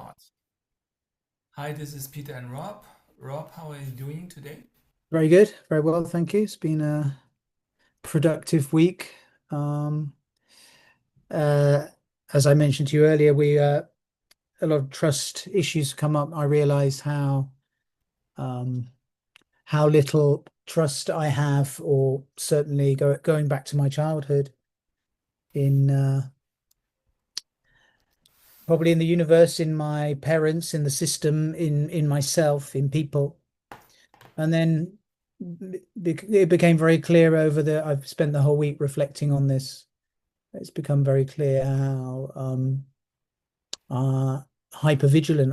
thoughts. Hi, this is Peter and Rob. Rob, how are you doing today? Very good, very well, thank you. It's been a productive week. Um, uh, as I mentioned to you earlier, we a lot of trust issues come up. I realized um, how little trust I have, or certainly going back to my childhood in probably in the universe, in my parents, in the system, in myself, in people, and then it became very clear over the. I've spent the whole week reflecting on this. It's become very clear how uh hyper vigilant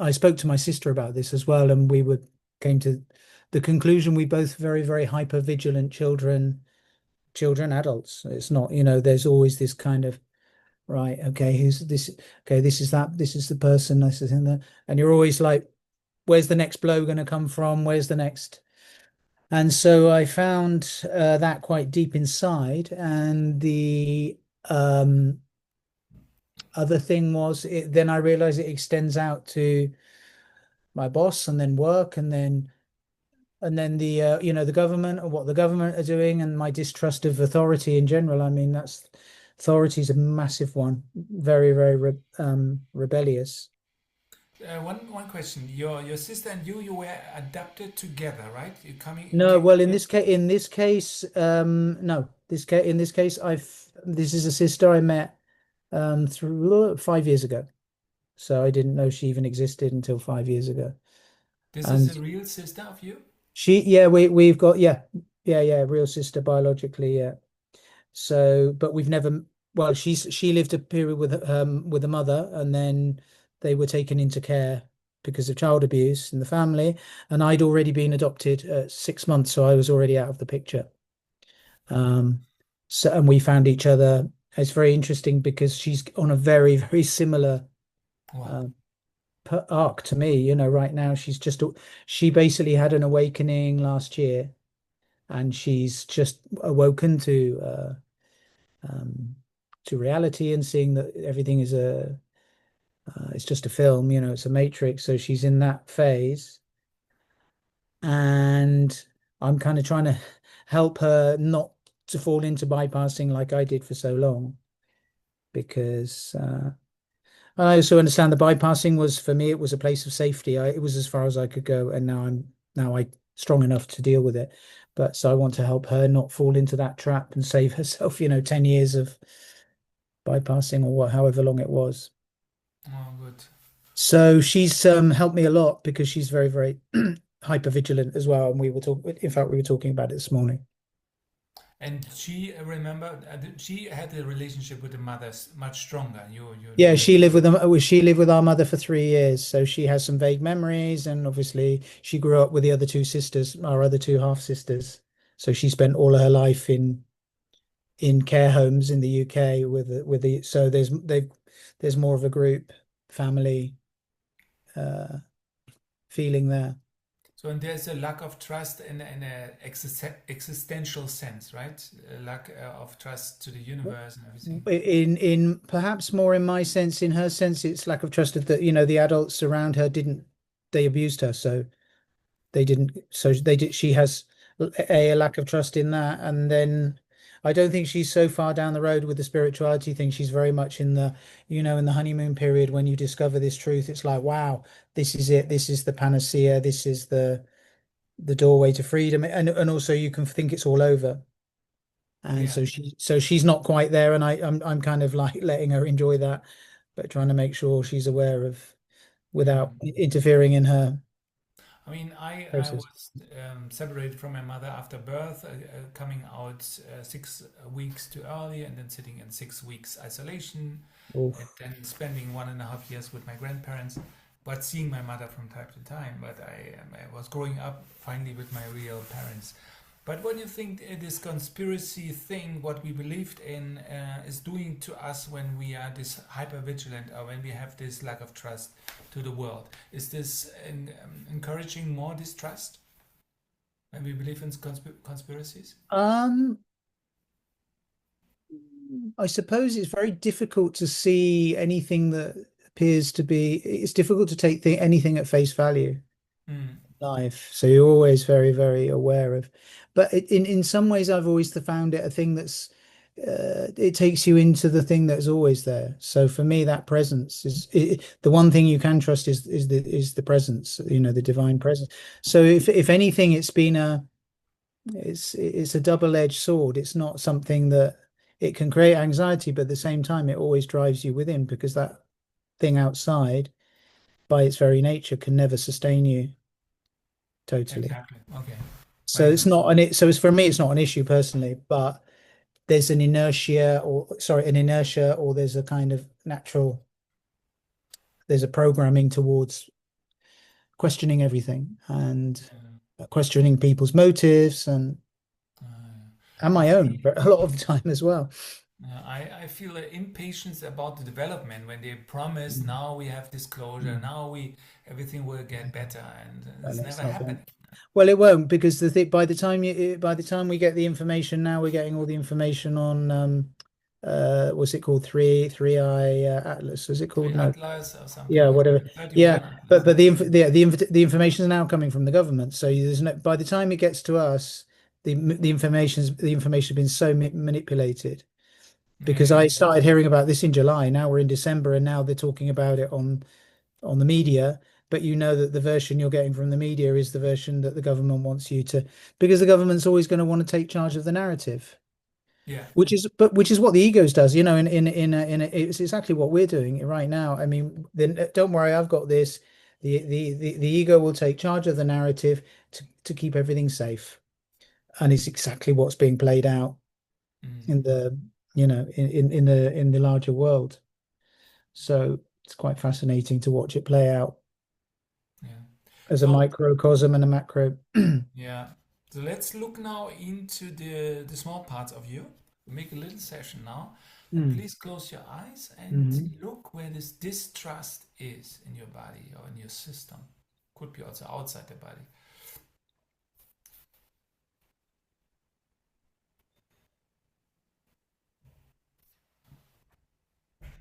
I spoke to my sister about this as well, and came to the conclusion we both very hyper vigilant children, adults. It's not, there's always this kind of, right, okay, who's this, okay, this is the person, this is in there, and you're always like, where's the next blow going to come from, where's the next. And so I found that quite deep inside. And the other thing was, then I realized it extends out to my boss, and then work, and then the government, and what the government are doing, and my distrust of authority in general. I mean, that's authority is a massive one, very rebellious. One question. Your sister and you were adopted together, right? You coming No, came well, here. in this case, no, in this case, this is a sister I met through 5 years ago. So I didn't know she even existed until 5 years ago. This is And a real sister of you? yeah, we've got, yeah, real sister biologically, yeah. So, but we've never, well, she lived a period with a mother, and then they were taken into care because of child abuse in the family, and I'd already been adopted at 6 months, so I was already out of the picture. Um, so, and we found each other. It's very interesting because she's on a very similar Wow. uh, arc to me. Right now she basically had an awakening last year, and she's just awoken um, to reality, and seeing that everything is it's just a film, it's a matrix. So she's in that phase, and I'm kind of trying to help her not to fall into bypassing like I did for so long, because I also understand the bypassing was, for me, it was a place of safety. It was as far as I could go, and now I strong enough to deal with it. But so I want to help her not fall into that trap and save herself, 10 years of bypassing, or however long it was. Oh, good. So she's helped me a lot because she's very hyper vigilant as well. And in fact, we were talking about it this morning. And she remember she had a relationship with the mothers much stronger. You Yeah, didn't. she lived with our mother for 3 years, so she has some vague memories, and obviously she grew up with the other two sisters, our other two half sisters. So she spent all of her life in care homes in the UK with the so there's more of a group family uh feeling there. So and there's a lack of trust in a existential sense, right? A lack of trust to the universe and everything. In perhaps more in my sense, in her sense, it's lack of trust of the adults around her didn't, they abused her, so they didn't, so they did, she has a lack of trust in that. And then I don't think she's so far down the road with the spirituality thing. She's very much in the honeymoon period. When you discover this truth, it's like, wow, this is it, this is the panacea, this is the doorway to freedom. And also you can think it's all over. And Yeah. so she's not quite there, and I'm kind of like letting her enjoy that, but trying to make sure she's aware of, without Mm. interfering in her I mean, I process. was separated from my mother after birth, coming out 6 weeks too early, and then sitting in 6 weeks isolation, and Oof. then spending 1.5 years with my grandparents, but seeing my mother from time to time. But I was growing up finally with my real parents. But what do you think this conspiracy thing, what we believed in, is doing to us when we are this hyper vigilant or when we have this lack of trust to the world? Is this encouraging more distrust when we believe in conspiracies? Um, I suppose it's very difficult to see anything that appears to be, it's difficult to take anything at face value Mm. life. So you're always very, very aware of. But in some ways, I've always found it a thing that's it takes you into the thing that's always there. So for me, that presence is the one thing you can trust is the presence, the divine presence. So if anything, it's a double-edged sword. It's not something that it can create anxiety, but at the same time, it always drives you within because that thing outside, by its very nature, can never sustain you totally. Exactly. Okay. So Very it's nice. not an it. So it's for me, it's not an issue personally, but there's an inertia, or there's a kind of natural, there's a programming towards questioning everything and Yeah. questioning people's motives and I my feel own, but a lot of the time as well. I feel impatience about the development when they promise Mm. now we have disclosure, Mm. now we everything will get better, and And it's it's never not going. happening. Well, it won't because by the time we get the information, now we're getting all the information on what's it called? Three-eye Atlas. Is it called? Three No. Atlas or something Yeah, like whatever. that. Yeah, 31 Atlas. but the information is now coming from the government. So there's no, by the time it gets to us, the information has been so manipulated. Because Yeah, I started hearing about this in July. Now we're in December, and now they're talking about it on the media. But you know that the version you're getting from the media is the version that the government wants you to, because the government's always going to want to take charge of the narrative, yeah, which is what the egos does, it's exactly what we're doing right now. I mean, then don't worry, I've got this. The ego will take charge of the narrative to keep everything safe, and it's exactly what's being played out mm, in the in the larger world. So it's quite fascinating to watch it play out yeah. as a So microcosm and a macro. yeah, so let's look now into the small parts of you. Make a little session now, and Mm. please close your eyes and Hmm. look where this distrust is in your body or in your system. Could be also outside the body.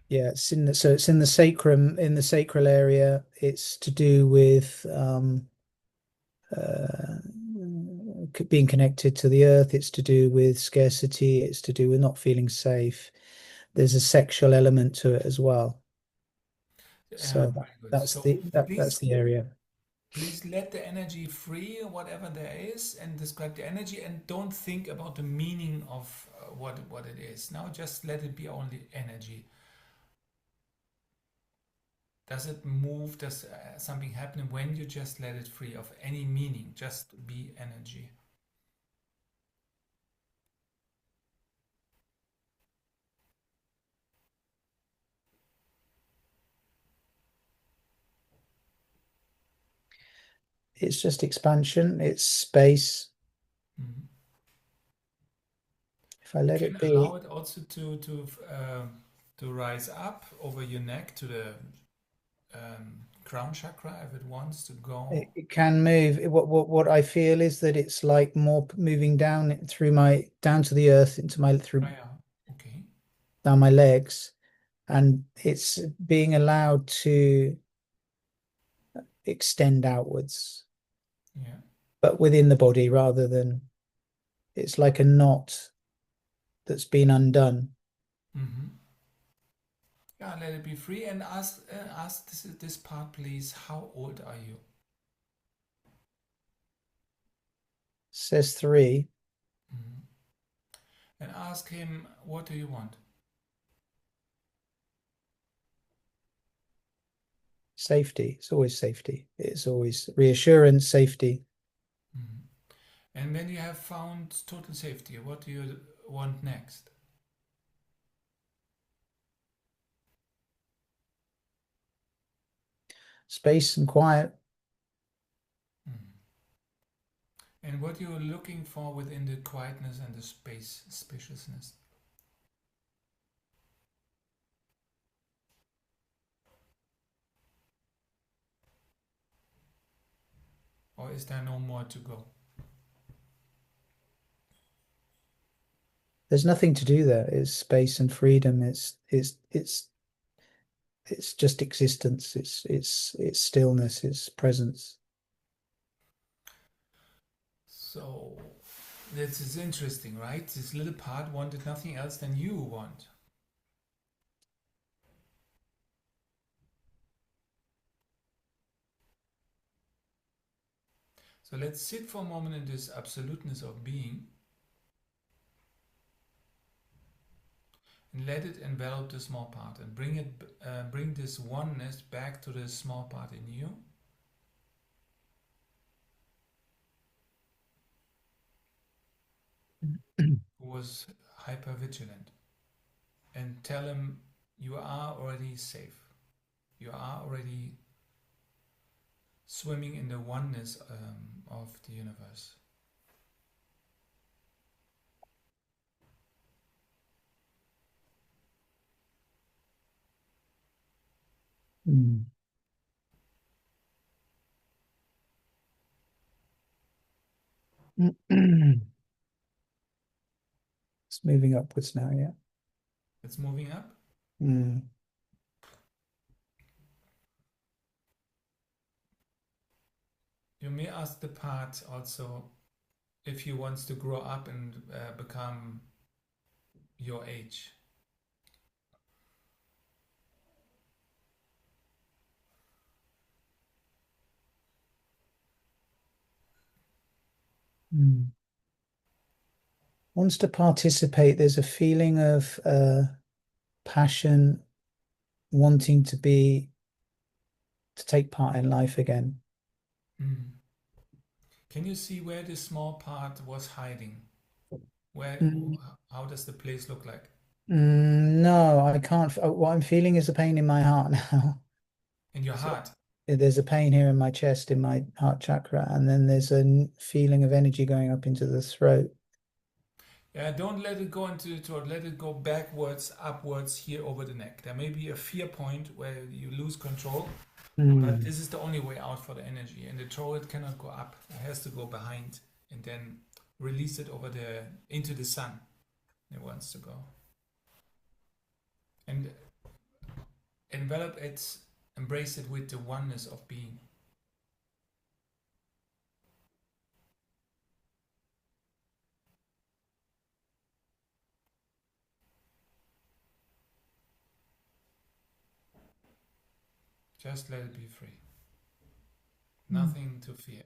Yeah, it's in the sacrum, in the sacral area. It's to do with uh, being connected to the earth. It's to do with scarcity. It's to do with not feeling safe. There's a sexual element to it as well. Yeah, So very good. So that's please, the area. please let the energy free, whatever there is, and describe the energy, and don't think about the meaning of what it is. Now just let it be only energy. Does it move? Does something happen when you just let it free of any meaning? Just be energy. It's just expansion. It's space. Mhm. If I You let can it allow be, it also to rise up over your neck to the crown chakra if it wants to go. it can move. What I feel is that it's like more moving down through my down to the earth into my Oh, through yeah. Okay. down my legs, and it's being allowed to extend outwards, Yeah. but within the body rather than it's like a knot that's been undone. Mm-hmm. Yeah. Let it be free and ask this part, please. How old are you? Says three, Mhm. And ask him, what do you want? safety. It's always safety. It's always reassurance, safety, Mhm. And when you have found total safety, what do you want next? space and quiet. Mhm. And what you're looking for within the quietness and the spaciousness? Or is there no more to go? There's nothing to do there. It's space and freedom. It's it's just existence. It's stillness. It's presence. So this is interesting, right? This little part wanted nothing else than you want. So let's sit for a moment in this absoluteness of being and let it envelop the small part and bring this oneness back to the small part in you. Who was hyper vigilant, and tell him you are already safe. You are already swimming in the oneness of the universe. Mm. It's moving upwards now, yeah. It's moving up. Mm. You may ask the part also if he wants to grow up and become your age. Mm. Wants to participate. There's a feeling of passion, wanting to take part in life again. Mm. Can you see where this small part was hiding? Where? Mm. How does the place look like? No, I can't. What I'm feeling is a pain in my heart now. In your So heart. there's a pain here in my chest, in my heart chakra, and then there's a feeling of energy going up into the throat. Yeah, don't let it go into the throat. Let it go backwards, upwards here over the neck. There may be a fear point where you lose control, but Mm. this is the only way out for the energy. And the throat cannot go up. It has to go behind and then release it over the into the sun. It wants to go. And envelop it, embrace it with the oneness of being. Just let it be free. Mm. Nothing to fear.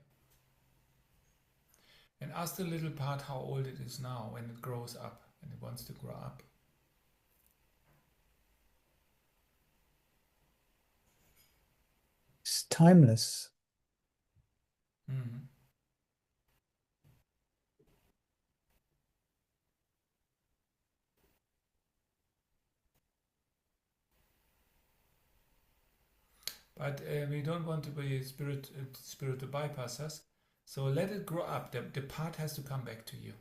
And ask the little part how old it is now when it grows up and it wants to grow up. It's timeless. Mm-hmm. But we don't want to be spirit to bypass us. So let it grow up. The part has to come back to you.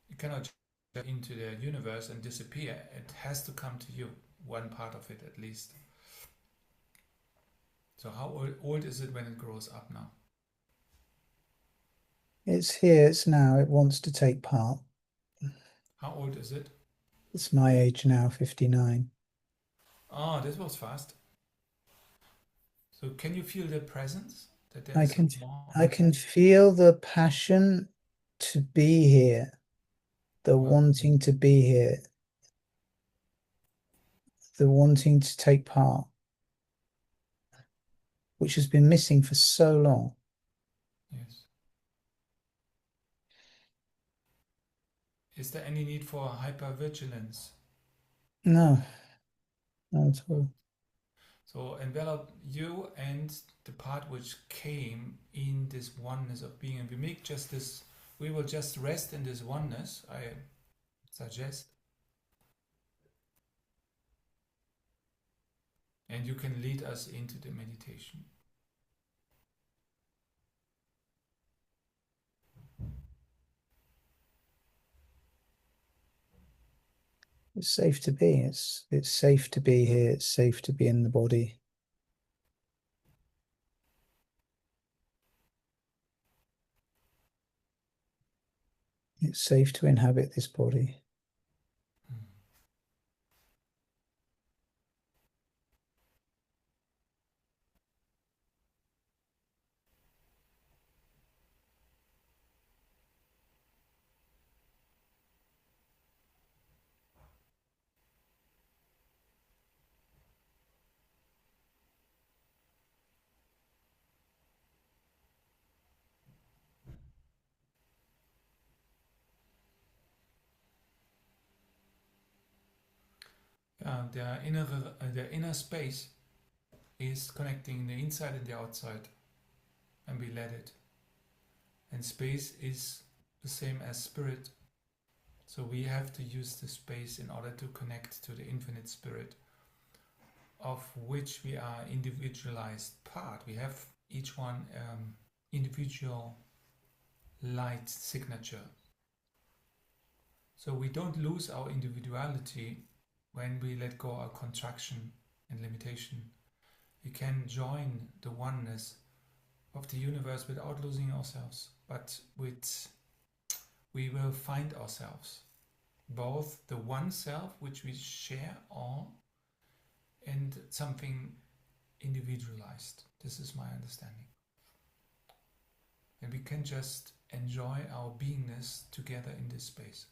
It cannot jump into the universe and disappear. It has to come to you. One part of it at least. So how old is it when it grows up now? It's here, it's now, it wants to take part. How old is it? It's my age now, 59. Oh, this was fast. So can you feel the presence? That I there's can more I can outside? feel the passion to be here, the Wow. wanting to be here, the wanting to take part, which has been missing for so long. Yes. Is there any need for hypervigilance? No, not at all. So envelop you and the part which came in this oneness of being. And we make just this, we will just rest in this oneness, I suggest. And you can lead us into the meditation. It's safe to be. It's safe to be here. It's safe to be in the body. It's safe to inhabit this body. Mm. the inner space is connecting the inside and the outside, and we let it. And space is the same as spirit. So we have to use the space in order to connect to the infinite spirit, of which we are individualized part. We have each one individual light signature. So we don't lose our individuality when we let go of contraction and limitation. We can join the oneness of the universe without losing ourselves, but we will find ourselves, both the one self which we share all and something individualized. This is my understanding. And we can just enjoy our beingness together in this space.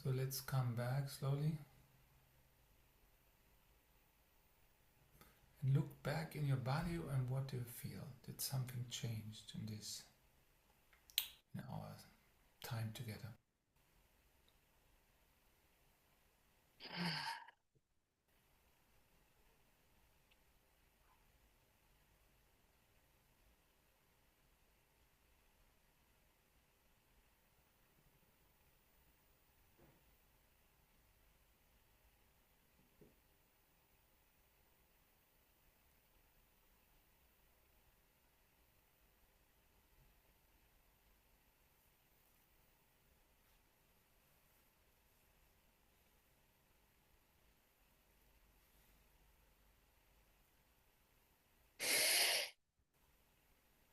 So let's come back slowly and look back in your body, and what do you feel? Did something change in this? in our time together.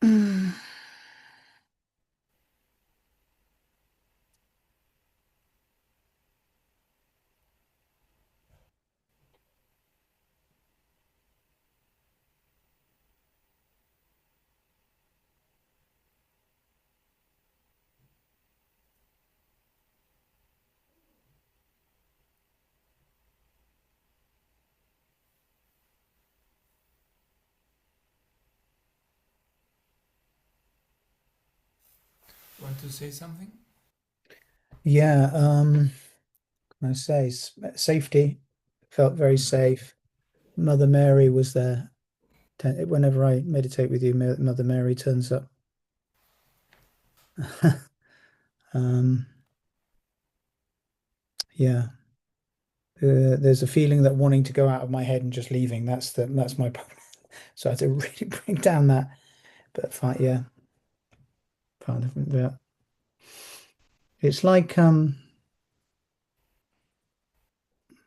Mm. Want to say something? Yeah, I say safety. Felt very safe. Mother Mary was there. Whenever I meditate with you, Mother Mary turns up. Um, yeah, there's a feeling that wanting to go out of my head and just leaving. That's my problem. So I had to really bring down that. But fine, yeah, part of it. Yeah. It's like when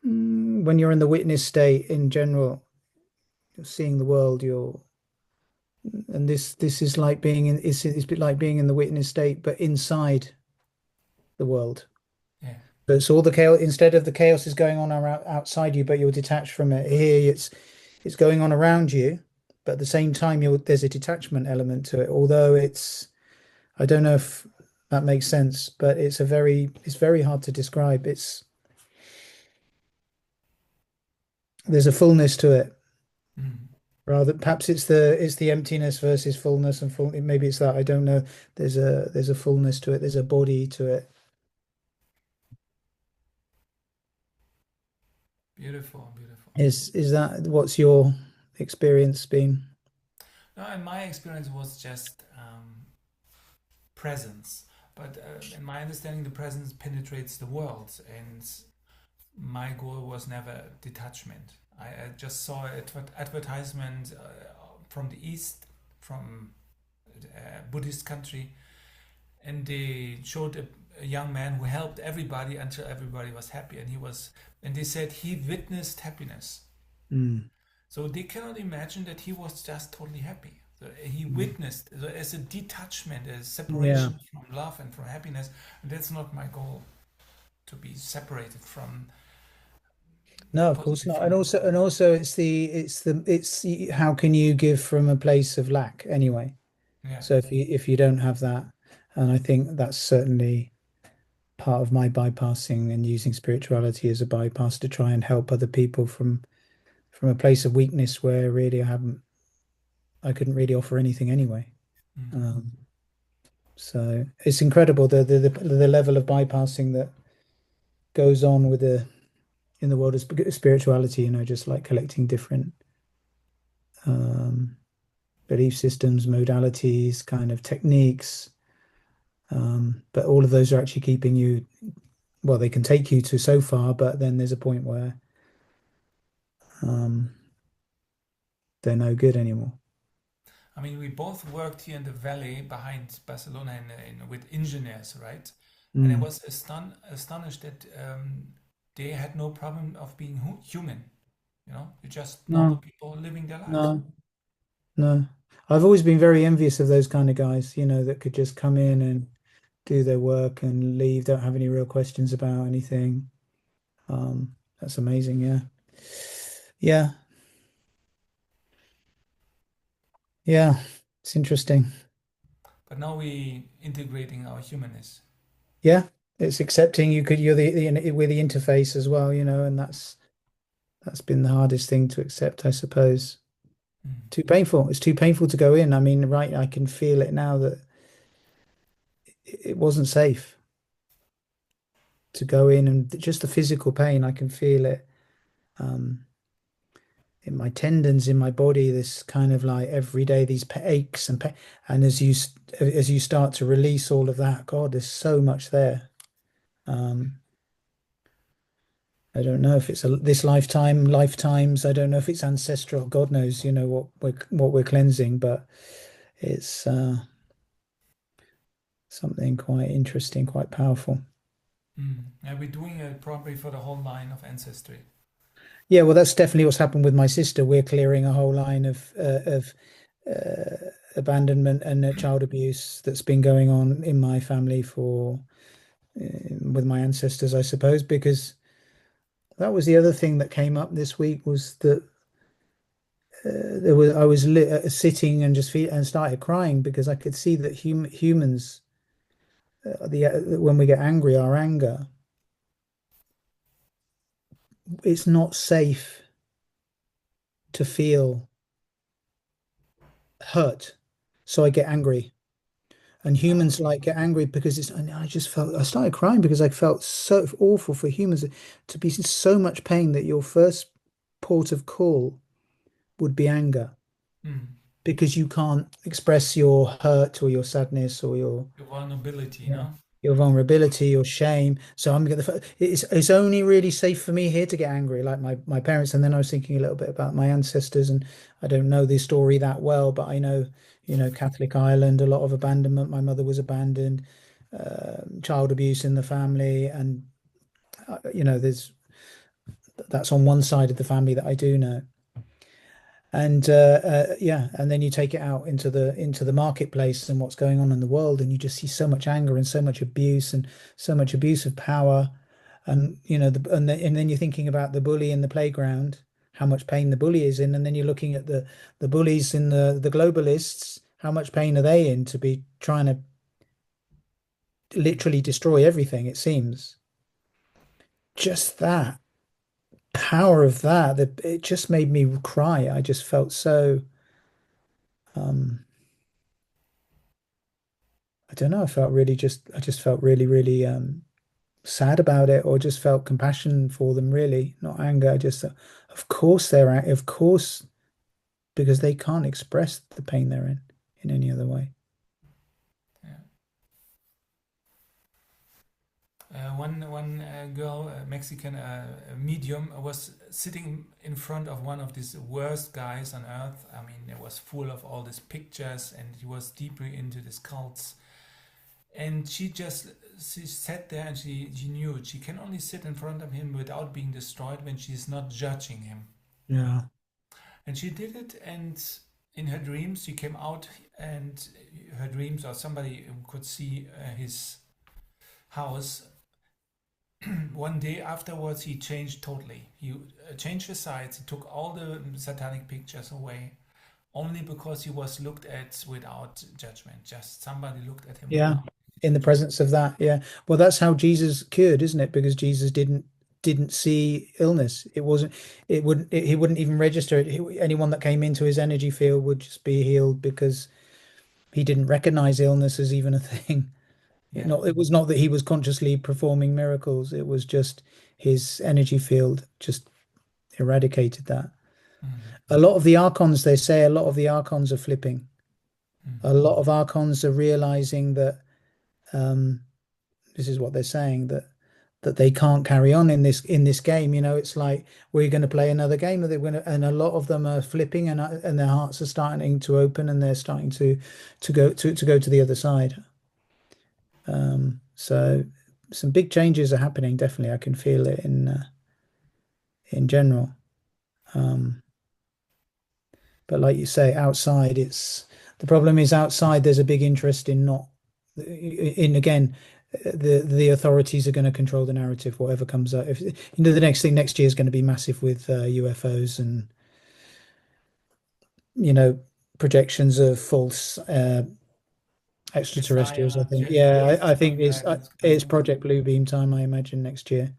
you're in the witness state in general, you're seeing the world. And this is like being in. It's a bit like being in the witness state, but inside the world. Yeah. But it's all the chaos instead of the chaos is going on outside you, but you're detached from it. Here, it's going on around you, but at the same time, there's a detachment element to it. Although I don't know if that makes sense, but it's very hard to describe. There's a fullness to it. Mm. Rather, perhaps it's the emptiness versus fullness, and full. Maybe it's that. I don't know. There's a fullness to it. There's a body to it. Beautiful, beautiful. Is that what's your experience been? No, and my experience was just presence. But in my understanding, the presence penetrates the world, and my goal was never detachment. I just saw an advertisement from the East, from a Buddhist country, and they showed a young man who helped everybody until everybody was happy, and they said he witnessed happiness. Mm, So they cannot imagine that he was just totally happy. So he mm. witnessed so as a detachment, a Yeah. separation from love and from happiness. And that's not my goal, to be separated from No, of course positive not. feelings. And also how can you give from a place of lack anyway? Yeah. So if you don't have that, and I think that's certainly part of my bypassing and using spirituality as a bypass to try and help other people from a place of weakness where really I couldn't really offer anything anyway. Mm. Um, so it's incredible the level of bypassing that goes on with the in the world of spirituality, just like collecting different um, belief systems, modalities, kind of techniques. But all of those are actually keeping you, well, they can take you to so far, but then there's a point where um, they're no good anymore. I mean, we both worked here in the valley behind Barcelona with engineers, right? And I Mm. was astonished that they had no problem of being human. You're just normal No, people living their lives. no, no. I've always been very envious of those kind of guys, that could just come Yeah. in and do their work and leave, don't have any real questions about anything. That's amazing, yeah. Yeah, yeah. It's interesting. But now we integrating our humanness. Yeah, it's accepting you're we're the interface as well, and that's been the hardest thing to accept, I suppose. Mm. Too painful. It's too painful to go in. I mean, right, I can feel it now that it wasn't safe to go in, and just the physical pain, I can feel it um, in my tendons, in my body. This kind of like every day, these aches and pain. And as you start to release all of that, God, there's so much there. Um, I don't know if it's this lifetime, lifetimes. I don't know if it's ancestral. God knows, what we're cleansing, but it's something quite interesting, quite powerful. Yeah, we're doing it probably for the whole line of ancestry. Yeah, well, that's definitely what's happened with my sister. We're clearing a whole line of abandonment and child abuse that's been going on in my family for with my ancestors, I suppose, because that was the other thing that came up this week was that there was I was sitting and just feel and started crying because I could see that humans when we get angry, our anger, it's not safe to feel hurt, so I get angry. And humans Okay. like get angry because and I started crying because I felt so awful for humans to be in so much pain that your first port of call would be anger Mm. because you can't express your hurt or your sadness or The vulnerability, yeah, no? your vulnerability, your shame. So it's only really safe for me here to get angry, like my parents. And then I was thinking a little bit about my ancestors, and I don't know the story that well, but I know, Catholic Ireland, a lot of abandonment. My mother was abandoned, child abuse in the family, and there's that's on one side of the family that I do know. And yeah, and then you take it out into the marketplace and what's going on in the world, and you just see so much anger and so much abuse and so much abuse of power, and and then you're thinking about the bully in the playground, how much pain the bully is in, and then you're looking at the bullies in the globalists, how much pain are they in to be trying to literally destroy everything, it seems. Just that power of that it just made me cry. I just felt so. Um, I don't know. I just felt really, really sad about it, or just felt compassion for them, really, not anger. Of course of course, because they can't express the pain they're in any other way. Yeah. One girl, a Mexican medium, was sitting in front of one of these worst guys on earth. I mean, it was full of all these pictures, and he was deeply into these cults. And she sat there, and she knew she can only sit in front of him without being destroyed when she's not judging him. Yeah. And she did it, and in her dreams, she came out, and her dreams, or somebody could see his house. One day afterwards, he changed totally. He changed his sides. He took all the satanic pictures away, only because he was looked at without judgment. Just somebody looked at him Yeah. without In the judgment. presence of that. Yeah. Well, that's how Jesus cured, isn't it? Because Jesus didn't see illness. He wouldn't even register it. Anyone that came into his energy field would just be healed because he didn't recognize illness as even a thing. Yeah. It was not that he was consciously performing miracles. It was just his energy field just eradicated that. Mm, A lot of the archons, they say, a lot of the archons are flipping. mm. A lot of archons are realizing that um, this is what they're saying that they can't carry on in this game. It's like we're going to play another game. And a lot of them are flipping, and their hearts are starting to open, and they're starting to go to the other side. So some big changes are happening. Definitely, I can feel it in general. Um, but like you say, outside, it's the problem is outside. There's a big interest in not in again. The authorities are going to control the narrative, whatever comes up. If the next thing next year is going to be massive with UFOs and you know projections of false extraterrestrials. I Messiah, think, yeah, I stuff think like that is it's coming. Project Bluebeam time. I imagine next year.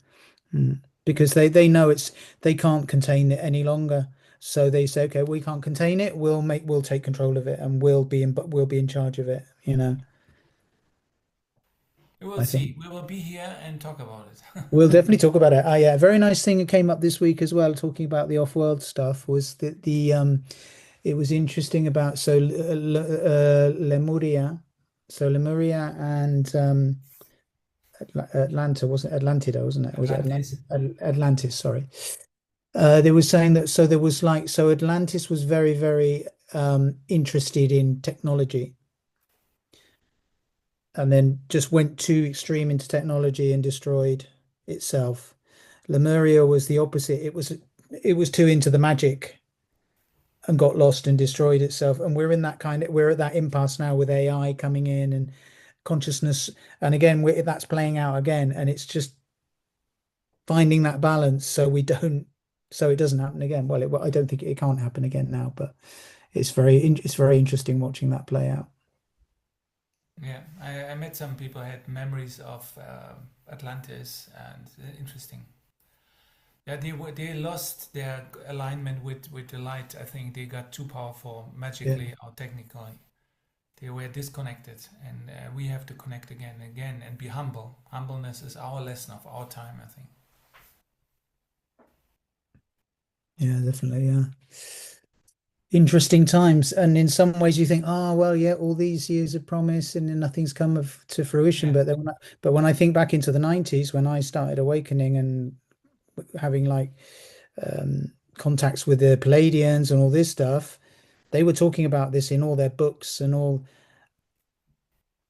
Because they know they can't contain it any longer. So they say, okay, we can't contain it. We'll take control of it, and we'll be in charge of it. We will I think. see. We will be here and talk about it. We'll definitely talk about it. Yeah, a very nice thing that came up this week as well, talking about the off-world stuff, was that the it was interesting about Lemuria, so Lemuria and Atlanta, wasn't Atlantida, wasn't it? Was it Atlantis. Atlantis? Sorry. They were saying that so there was like so Atlantis was very, very interested in technology and then just went too extreme into technology and destroyed itself. Lemuria was the opposite. It was too into the magic and got lost and destroyed itself. And we're at that impasse now with AI coming in and consciousness. And again, that's playing out again. And it's just finding that balance so it doesn't happen again. Well, I don't think it can't happen again now, but it's very interesting watching that play out. Yeah, I met some people who had memories of Atlantis, and interesting. Yeah, they lost their alignment with the light. I think they got too powerful Yeah, magically or technically. They were disconnected, and we have to connect again and again and be humble. Humbleness is our lesson of our time, I think. yeah, definitely. Yeah. Interesting times. And in some ways you think, oh, well, yeah, all these years of promise and then nothing's come to fruition. Yeah. But when I think back into the 90s, when I started awakening and having like contacts with the Palladians and all this stuff, they were talking about this in all their books and all.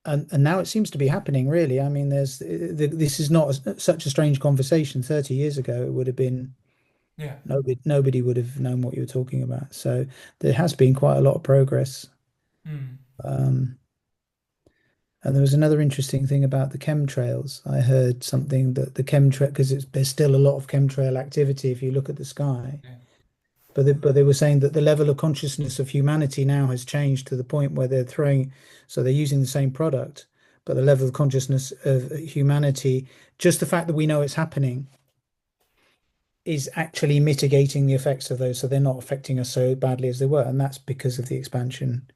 And now it seems to be happening, really. I mean, this is not such a strange conversation. 30 years ago, it would have been Yeah. nobody would have known what you were talking about. So there has been quite a lot of progress. Mm. Um, and there was another interesting thing about the chemtrails. I heard something that the chemtrail, because there's still a lot of chemtrail activity if you look at the sky. Yeah. But they were saying that the level of consciousness of humanity now has changed to the point where so they're using the same product, but the level of consciousness of humanity, just the fact that we know it's happening, is actually mitigating the effects of those. So they're not affecting us so badly as they were. And that's because of the expansion,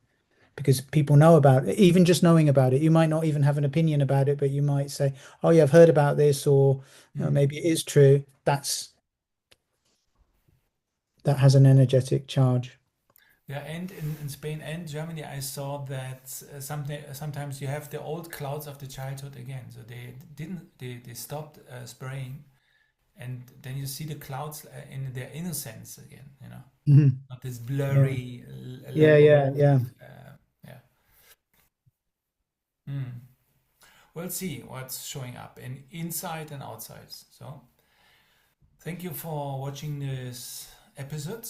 because people know about it, even just knowing about it. You might not even have an opinion about it, but you might say, oh, yeah, I've heard about this, or Mm. maybe it is true. That has an energetic charge. Yeah, and in Spain and Germany, I saw that sometimes you have the old clouds of the childhood again. So they stopped spraying, and then you see the clouds in their innocence again. Mhm. Not this Yeah. blurry Yeah, level yeah, of yeah. yeah. Mm. We'll see what's showing up in inside and outside. So thank you for watching this episode.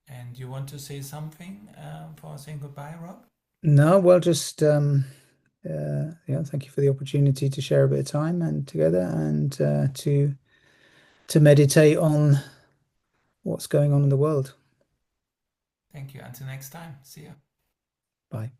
And you want to say something for saying goodbye, Rob? No, well, just yeah, thank you for the opportunity to share a bit of time and together and to meditate on what's going on in the world. Thank you. Until next time. See you. Bye.